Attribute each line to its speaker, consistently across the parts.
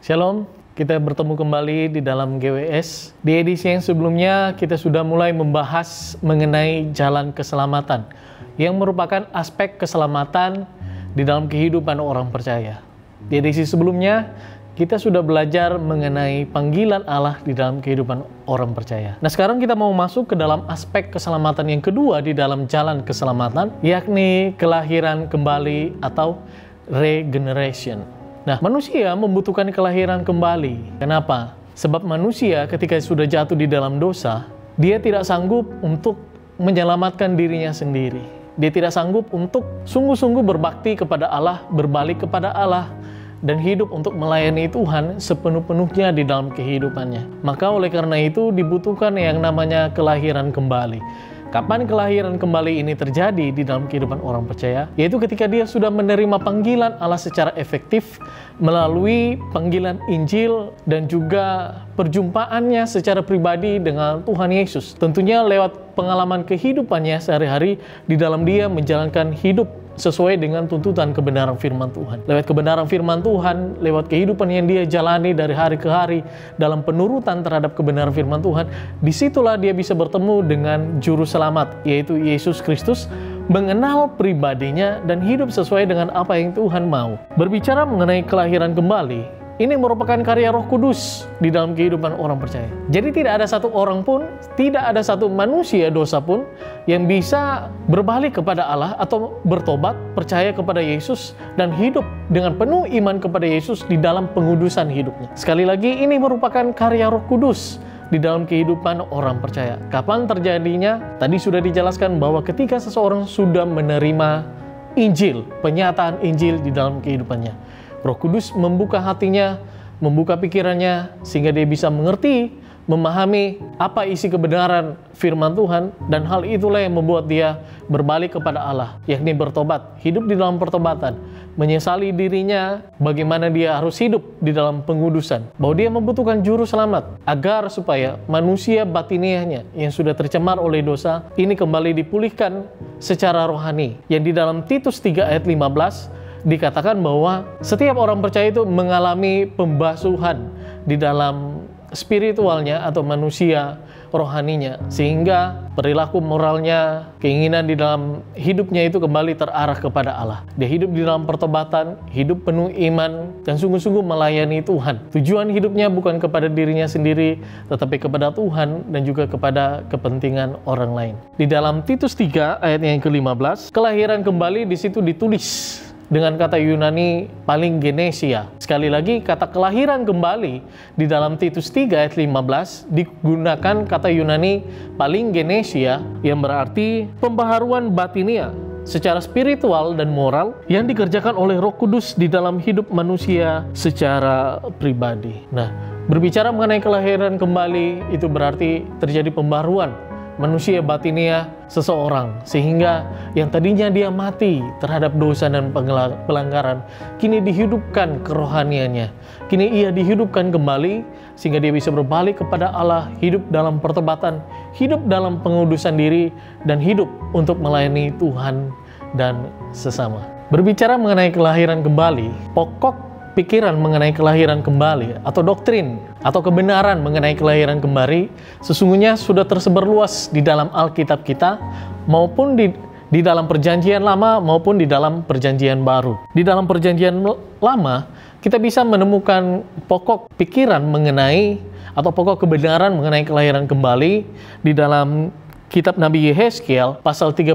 Speaker 1: Shalom, kita bertemu kembali di dalam GWS. Di edisi yang sebelumnya kita sudah mulai membahas mengenai jalan keselamatan, yang merupakan aspek keselamatan di dalam kehidupan orang percaya. Di edisi sebelumnya kita sudah belajar mengenai panggilan Allah di dalam kehidupan orang percaya. Nah, sekarang kita mau masuk ke dalam aspek keselamatan yang kedua di dalam jalan keselamatan, yakni kelahiran kembali atau regeneration. Nah, manusia membutuhkan kelahiran kembali. Kenapa? Sebab manusia ketika sudah jatuh di dalam dosa, dia tidak sanggup untuk menyelamatkan dirinya sendiri. Dia tidak sanggup untuk sungguh-sungguh berbakti kepada Allah, berbalik kepada Allah, dan hidup untuk melayani Tuhan sepenuh-penuhnya di dalam kehidupannya. Maka oleh karena itu dibutuhkan yang namanya kelahiran kembali. Kapan kelahiran kembali ini terjadi di dalam kehidupan orang percaya? Yaitu ketika dia sudah menerima panggilan Allah secara efektif melalui panggilan Injil dan juga perjumpaannya secara pribadi dengan Tuhan Yesus. Tentunya lewat pengalaman kehidupannya sehari-hari di dalam dia menjalankan hidup sesuai dengan tuntutan kebenaran firman Tuhan. Lewat kebenaran firman Tuhan, lewat kehidupan yang dia jalani dari hari ke hari dalam penurutan terhadap kebenaran firman Tuhan, disitulah dia bisa bertemu dengan juru selamat, yaitu Yesus Kristus, mengenal pribadinya dan hidup sesuai dengan apa yang Tuhan mau. Berbicara mengenai kelahiran kembali, ini merupakan karya Roh Kudus di dalam kehidupan orang percaya. Jadi tidak ada satu orang pun, tidak ada satu manusia dosa pun yang bisa berbalik kepada Allah atau bertobat, percaya kepada Yesus, dan hidup dengan penuh iman kepada Yesus di dalam pengudusan hidupnya. Sekali lagi, ini merupakan karya Roh Kudus di dalam kehidupan orang percaya. Kapan terjadinya? Tadi sudah dijelaskan bahwa ketika seseorang sudah menerima Injil, penyataan Injil di dalam kehidupannya, Roh Kudus membuka hatinya, membuka pikirannya, sehingga dia bisa mengerti, memahami apa isi kebenaran firman Tuhan, dan hal itulah yang membuat dia berbalik kepada Allah, yakni bertobat, hidup di dalam pertobatan, menyesali dirinya, bagaimana dia harus hidup di dalam pengudusan, bahwa dia membutuhkan juru selamat, agar supaya manusia batiniahnya yang sudah tercemar oleh dosa, ini kembali dipulihkan secara rohani, yang di dalam Titus 3 ayat 15, dikatakan bahwa setiap orang percaya itu mengalami pembasuhan di dalam spiritualnya atau manusia rohaninya, sehingga perilaku moralnya, keinginan di dalam hidupnya itu kembali terarah kepada Allah. Dia hidup di dalam pertobatan, hidup penuh iman, dan sungguh-sungguh melayani Tuhan. Tujuan hidupnya bukan kepada dirinya sendiri, tetapi kepada Tuhan dan juga kepada kepentingan orang lain. Di dalam Titus 3 ayat yang ke-15, kelahiran kembali di situ ditulis dengan kata Yunani palingenesia. Sekali lagi, kata kelahiran kembali di dalam Titus 3 ayat 15 digunakan kata Yunani palingenesia, yang berarti pembaharuan batinia secara spiritual dan moral yang dikerjakan oleh Roh Kudus di dalam hidup manusia secara pribadi. Nah, berbicara mengenai kelahiran kembali, itu berarti terjadi pembaharuan manusia batinia seseorang, sehingga yang tadinya dia mati terhadap dosa dan pelanggaran, kini dihidupkan kerohaniannya, kini ia dihidupkan kembali, sehingga dia bisa berbalik kepada Allah, hidup dalam pertobatan, hidup dalam pengudusan diri, dan hidup untuk melayani Tuhan dan sesama. Berbicara mengenai kelahiran kembali, pokok pikiran mengenai kelahiran kembali atau doktrin atau kebenaran mengenai kelahiran kembali sesungguhnya sudah tersebar luas di dalam Alkitab kita, maupun di dalam perjanjian lama maupun di dalam perjanjian baru. Di dalam perjanjian lama kita bisa menemukan pokok pikiran mengenai atau pokok kebenaran mengenai kelahiran kembali di dalam kitab Nabi Yehezkiel pasal 36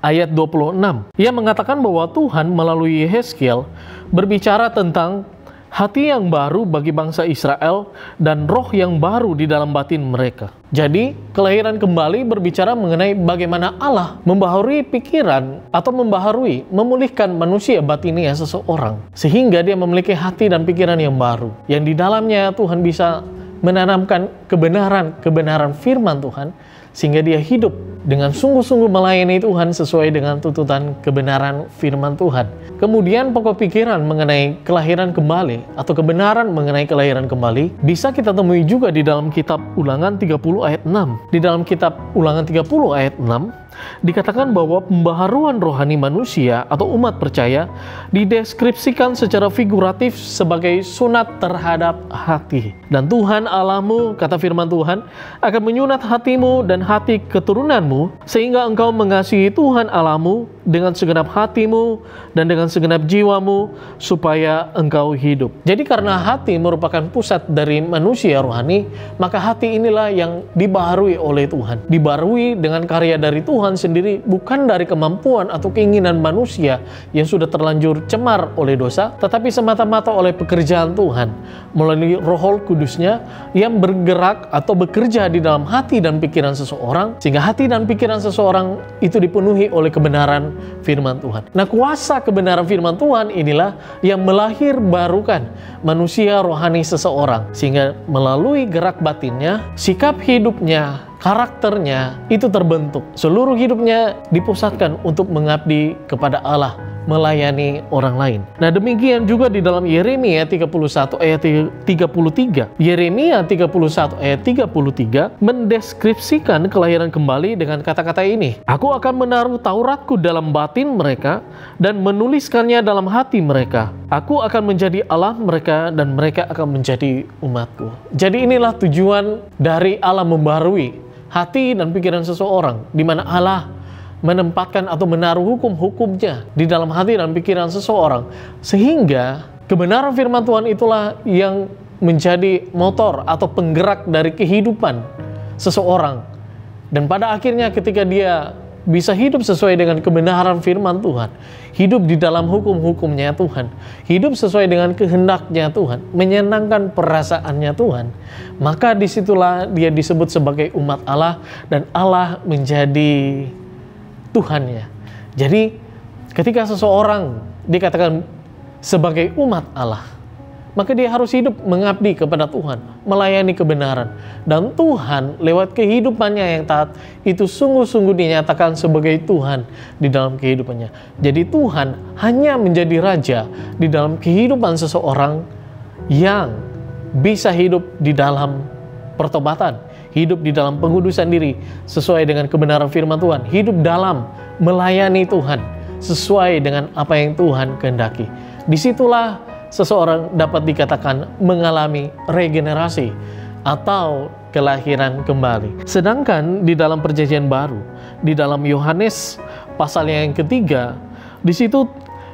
Speaker 1: ayat 26. Ia mengatakan bahwa Tuhan melalui Yehezkiel berbicara tentang hati yang baru bagi bangsa Israel dan roh yang baru di dalam batin mereka. Jadi, kelahiran kembali berbicara mengenai bagaimana Allah membaharui pikiran atau memulihkan manusia batinia seseorang, sehingga dia memiliki hati dan pikiran yang baru, yang di dalamnya Tuhan bisa menanamkan kebenaran firman Tuhan, sehingga dia hidup dengan sungguh-sungguh melayani Tuhan sesuai dengan tuntutan kebenaran firman Tuhan. Kemudian pokok pikiran mengenai kelahiran kembali atau kebenaran mengenai kelahiran kembali bisa kita temui juga di dalam kitab Ulangan 30 ayat 6. Di dalam kitab Ulangan 30 ayat 6 dikatakan bahwa pembaharuan rohani manusia atau umat percaya dideskripsikan secara figuratif sebagai sunat terhadap hati. Dan Tuhan Allahmu, kata firman Tuhan, akan menyunat hatimu dan hati keturunanmu sehingga engkau mengasihi Tuhan Allahmu dengan segenap hatimu dan dengan segenap jiwamu supaya engkau hidup. Jadi karena hati merupakan pusat dari manusia rohani, maka hati inilah yang dibaharui oleh Tuhan. Dibaharui dengan karya dari Tuhan sendiri, bukan dari kemampuan atau keinginan manusia yang sudah terlanjur cemar oleh dosa, tetapi semata-mata oleh pekerjaan Tuhan melalui Roh Kudusnya yang bergerak atau bekerja di dalam hati dan pikiran seseorang, sehingga hati dan pikiran seseorang itu dipenuhi oleh kebenaran firman Tuhan. Nah, kuasa kebenaran firman Tuhan inilah yang melahirbarukan manusia rohani seseorang, sehingga melalui gerak batinnya, sikap hidupnya, karakternya itu terbentuk. Seluruh hidupnya dipusatkan untuk mengabdi kepada Allah, melayani orang lain. Nah, demikian juga di dalam Yeremia 31 ayat 33. Yeremia 31 ayat 33 mendeskripsikan kelahiran kembali dengan kata-kata ini. Aku akan menaruh Tauratku dalam batin mereka dan menuliskannya dalam hati mereka. Aku akan menjadi Allah mereka dan mereka akan menjadi umatku. Jadi inilah tujuan dari Allah membaharui hati dan pikiran seseorang, di mana Allah menempatkan atau menaruh hukum-hukumnya di dalam hati dan pikiran seseorang, sehingga kebenaran firman Tuhan itulah yang menjadi motor atau penggerak dari kehidupan seseorang. Dan pada akhirnya ketika dia bisa hidup sesuai dengan kebenaran firman Tuhan, hidup di dalam hukum-hukumnya Tuhan, hidup sesuai dengan kehendaknya Tuhan, menyenangkan perasaannya Tuhan, maka disitulah dia disebut sebagai umat Allah dan Allah menjadi Tuhannya. Jadi ketika seseorang dikatakan sebagai umat Allah, maka dia harus hidup mengabdi kepada Tuhan, melayani kebenaran. Dan Tuhan lewat kehidupannya yang taat, itu sungguh-sungguh dinyatakan sebagai Tuhan di dalam kehidupannya. Jadi Tuhan hanya menjadi Raja di dalam kehidupan seseorang yang bisa hidup di dalam pertobatan, hidup di dalam pengudusan diri sesuai dengan kebenaran firman Tuhan, hidup dalam melayani Tuhan sesuai dengan apa yang Tuhan kehendaki. Disitulah seseorang dapat dikatakan mengalami regenerasi atau kelahiran kembali. Sedangkan di dalam perjanjian baru, di dalam Yohanes pasal yang ketiga, di situ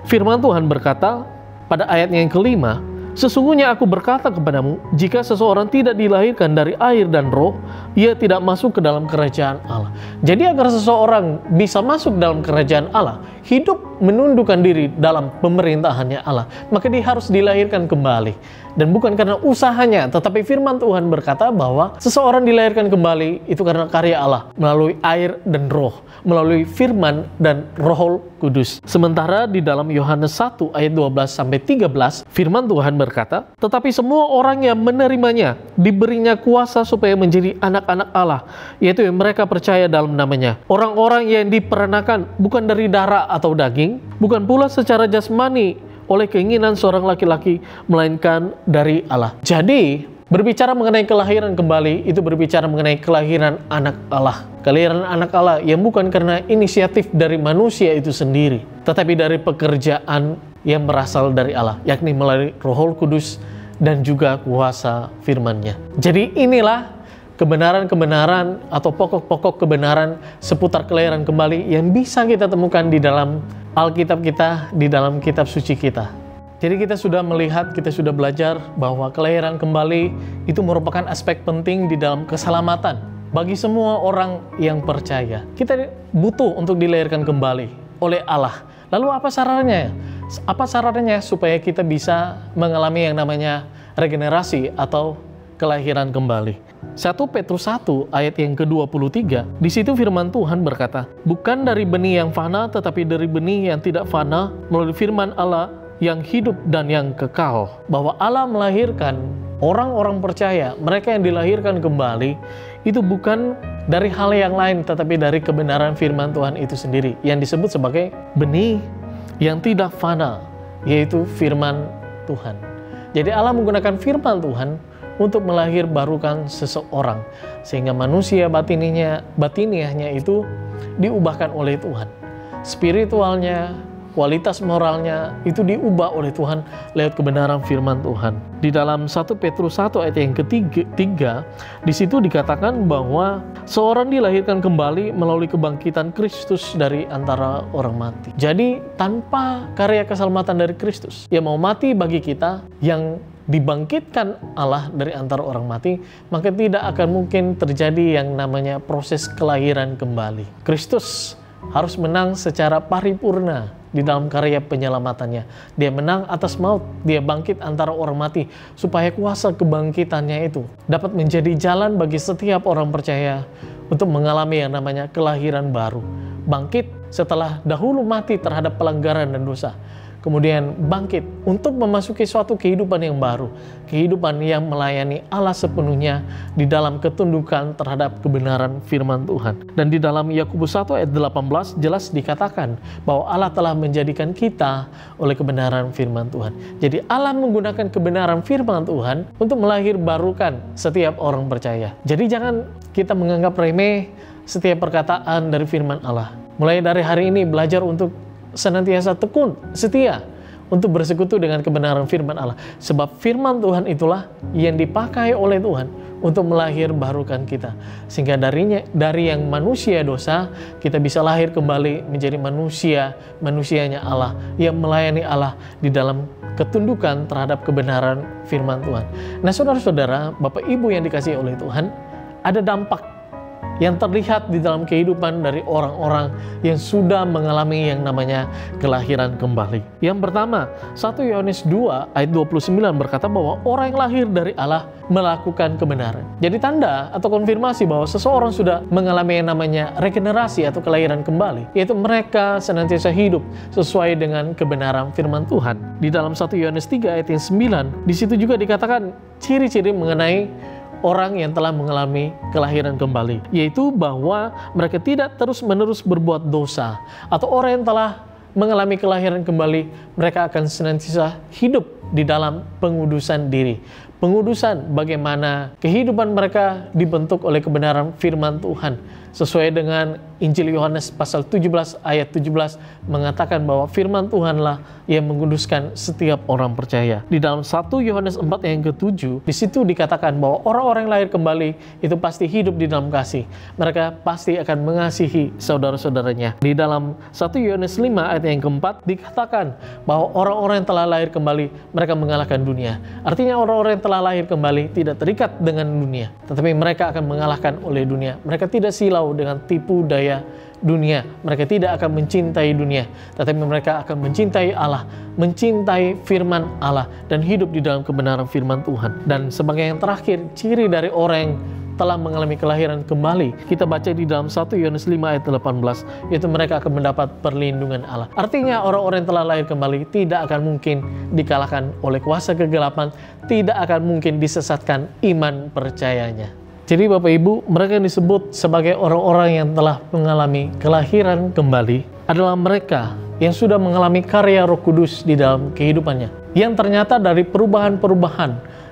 Speaker 1: firman Tuhan berkata pada ayatnya yang kelima, sesungguhnya aku berkata kepadamu, jika seseorang tidak dilahirkan dari air dan roh, ia tidak masuk ke dalam kerajaan Allah. Jadi agar seseorang bisa masuk dalam kerajaan Allah, hidup menundukkan diri dalam pemerintahannya Allah, maka dia harus dilahirkan kembali. Dan bukan karena usahanya, tetapi firman Tuhan berkata bahwa seseorang dilahirkan kembali itu karena karya Allah, melalui air dan roh, melalui firman dan Roh Kudus. Sementara di dalam Yohanes 1 ayat 12-13, firman Tuhan berkata, tetapi semua orang yang menerimanya diberinya kuasa supaya menjadi anak-anak Allah, yaitu yang mereka percaya dalam namanya. Orang-orang yang diperanakan bukan dari darah atau daging, bukan pula secara jasmani oleh keinginan seorang laki-laki, melainkan dari Allah. Jadi, berbicara mengenai kelahiran kembali, itu berbicara mengenai kelahiran anak Allah. Kelahiran anak Allah yang bukan karena inisiatif dari manusia itu sendiri, tetapi dari pekerjaan yang berasal dari Allah, yakni melalui Roh Kudus dan juga kuasa firman-Nya. Jadi inilah kebenaran-kebenaran atau pokok-pokok kebenaran seputar kelahiran kembali yang bisa kita temukan di dalam Alkitab kita, di dalam kitab suci kita. Jadi kita sudah melihat, kita sudah belajar bahwa kelahiran kembali itu merupakan aspek penting di dalam keselamatan bagi semua orang yang percaya. Kita butuh untuk dilahirkan kembali oleh Allah. Lalu apa syaratnya? Apa syaratnya supaya kita bisa mengalami yang namanya regenerasi atau kelahiran kembali? 1 Petrus 1 ayat yang ke-23, di situ firman Tuhan berkata, bukan dari benih yang fana, tetapi dari benih yang tidak fana, melalui firman Allah yang hidup dan yang kekal. Bahwa Allah melahirkan orang-orang percaya, mereka yang dilahirkan kembali, itu bukan dari hal yang lain, tetapi dari kebenaran firman Tuhan itu sendiri, yang disebut sebagai benih yang tidak fana, yaitu firman Tuhan. Jadi Allah menggunakan firman Tuhan untuk melahirbarukan seseorang, sehingga manusia batiniahnya itu diubahkan oleh Tuhan. Spiritualnya, kualitas moralnya itu diubah oleh Tuhan lewat kebenaran firman Tuhan. Di dalam 1 Petrus 1 ayat yang ketiga, di situ dikatakan bahwa seorang dilahirkan kembali melalui kebangkitan Kristus dari antara orang mati. Jadi tanpa karya keselamatan dari Kristus yang mau mati bagi kita, yang dibangkitkan Allah dari antara orang mati, maka tidak akan mungkin terjadi yang namanya proses kelahiran kembali. Kristus harus menang secara paripurna di dalam karya penyelamatannya. Dia menang atas maut, dia bangkit antara orang mati, supaya kuasa kebangkitannya itu dapat menjadi jalan bagi setiap orang percaya untuk mengalami yang namanya kelahiran baru. Bangkit setelah dahulu mati terhadap pelanggaran dan dosa, kemudian bangkit untuk memasuki suatu kehidupan yang baru, kehidupan yang melayani Allah sepenuhnya di dalam ketundukan terhadap kebenaran firman Tuhan. Dan di dalam Yakobus 1 ayat 18 jelas dikatakan bahwa Allah telah menjadikan kita oleh kebenaran firman Tuhan. Jadi Allah menggunakan kebenaran firman Tuhan untuk melahirbarukan setiap orang percaya. Jadi jangan kita menganggap remeh setiap perkataan dari firman Allah. Mulai dari hari ini belajar untuk senantiasa tekun, setia untuk bersekutu dengan kebenaran firman Allah. Sebab firman Tuhan itulah yang dipakai oleh Tuhan untuk melahirbarukan kita. Sehingga dari yang manusia dosa, kita bisa lahir kembali menjadi manusianya Allah, yang melayani Allah di dalam ketundukan terhadap kebenaran firman Tuhan. Nah saudara-saudara, Bapak Ibu yang dikasihi oleh Tuhan, ada dampak yang terlihat di dalam kehidupan dari orang-orang yang sudah mengalami yang namanya kelahiran kembali. Yang pertama, 1 Yohanes 2 ayat 29 berkata bahwa orang yang lahir dari Allah melakukan kebenaran. Jadi tanda atau konfirmasi bahwa seseorang sudah mengalami yang namanya regenerasi atau kelahiran kembali, yaitu mereka senantiasa hidup sesuai dengan kebenaran firman Tuhan. Di dalam 1 Yohanes 3 ayat yang 9, di situ juga dikatakan ciri-ciri mengenai orang yang telah mengalami kelahiran kembali, yaitu bahwa mereka tidak terus-menerus berbuat dosa, atau orang yang telah mengalami kelahiran kembali, mereka akan senantiasa hidup di dalam pengudusan diri. Pengudusan bagaimana kehidupan mereka dibentuk oleh kebenaran firman Tuhan, sesuai dengan Injil Yohanes pasal 17 ayat 17 mengatakan bahwa firman Tuhanlah yang menguduskan setiap orang percaya. Di dalam 1 Yohanes 4 yang ke-7, di situ dikatakan bahwa orang-orang yang lahir kembali itu pasti hidup di dalam kasih. Mereka pasti akan mengasihi saudara-saudaranya. Di dalam 1 Yohanes 5 ayat yang ke-4 dikatakan bahwa orang-orang yang telah lahir kembali, mereka mengalahkan dunia. Artinya orang-orang yang telah lahir kembali tidak terikat dengan dunia, tetapi mereka akan mengalahkan oleh dunia. Mereka tidak silau dengan tipu daya dunia. Mereka tidak akan mencintai dunia, tetapi mereka akan mencintai Allah, mencintai firman Allah, dan hidup di dalam kebenaran firman Tuhan. Dan sebagai yang terakhir, ciri dari orang yang telah mengalami kelahiran kembali, kita baca di dalam 1 Yohanes 5 ayat 18, yaitu mereka akan mendapat perlindungan Allah. Artinya orang-orang yang telah lahir kembali tidak akan mungkin dikalahkan oleh kuasa kegelapan, tidak akan mungkin disesatkan iman percayanya. Jadi Bapak Ibu, mereka yang disebut sebagai orang-orang yang telah mengalami kelahiran kembali adalah mereka yang sudah mengalami karya Roh Kudus di dalam kehidupannya, yang ternyata dari perubahan-perubahan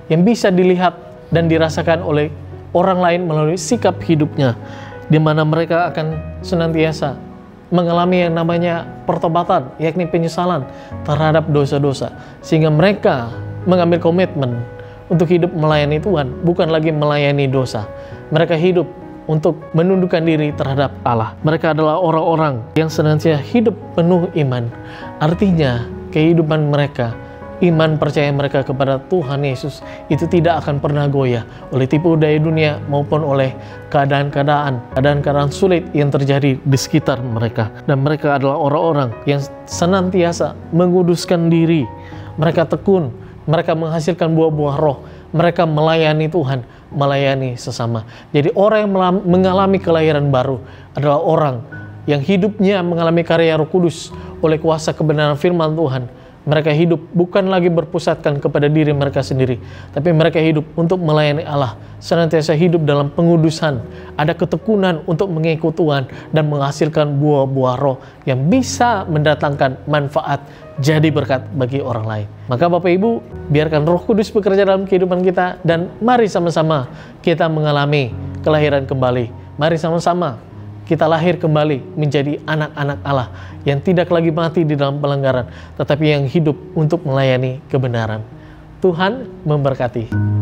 Speaker 1: yang bisa dilihat dan dirasakan oleh orang lain melalui sikap hidupnya, di mana mereka akan senantiasa mengalami yang namanya pertobatan, yakni penyesalan terhadap dosa-dosa, sehingga mereka mengambil komitmen untuk hidup melayani Tuhan, bukan lagi melayani dosa. Mereka hidup untuk menundukkan diri terhadap Allah. Mereka adalah orang-orang yang senantiasa hidup penuh iman. Artinya, kehidupan mereka, iman percaya mereka kepada Tuhan Yesus itu tidak akan pernah goyah oleh tipu daya dunia maupun oleh keadaan-keadaan sulit yang terjadi di sekitar mereka. Dan mereka adalah orang-orang yang senantiasa menguduskan diri. Mereka tekun, mereka menghasilkan buah-buah roh, mereka melayani Tuhan, melayani sesama. Jadi orang yang mengalami kelahiran baru adalah orang yang hidupnya mengalami karya Roh Kudus oleh kuasa kebenaran firman Tuhan. Mereka hidup bukan lagi berpusatkan kepada diri mereka sendiri, tapi mereka hidup untuk melayani Allah, senantiasa hidup dalam pengudusan, ada ketekunan untuk mengikut Tuhan dan menghasilkan buah-buah roh yang bisa mendatangkan manfaat, jadi berkat bagi orang lain. Maka Bapak Ibu, biarkan Roh Kudus bekerja dalam kehidupan kita, dan mari sama-sama kita mengalami kelahiran kembali. Mari sama-sama kita lahir kembali menjadi anak-anak Allah yang tidak lagi mati di dalam pelanggaran, tetapi yang hidup untuk melayani kebenaran. Tuhan memberkati.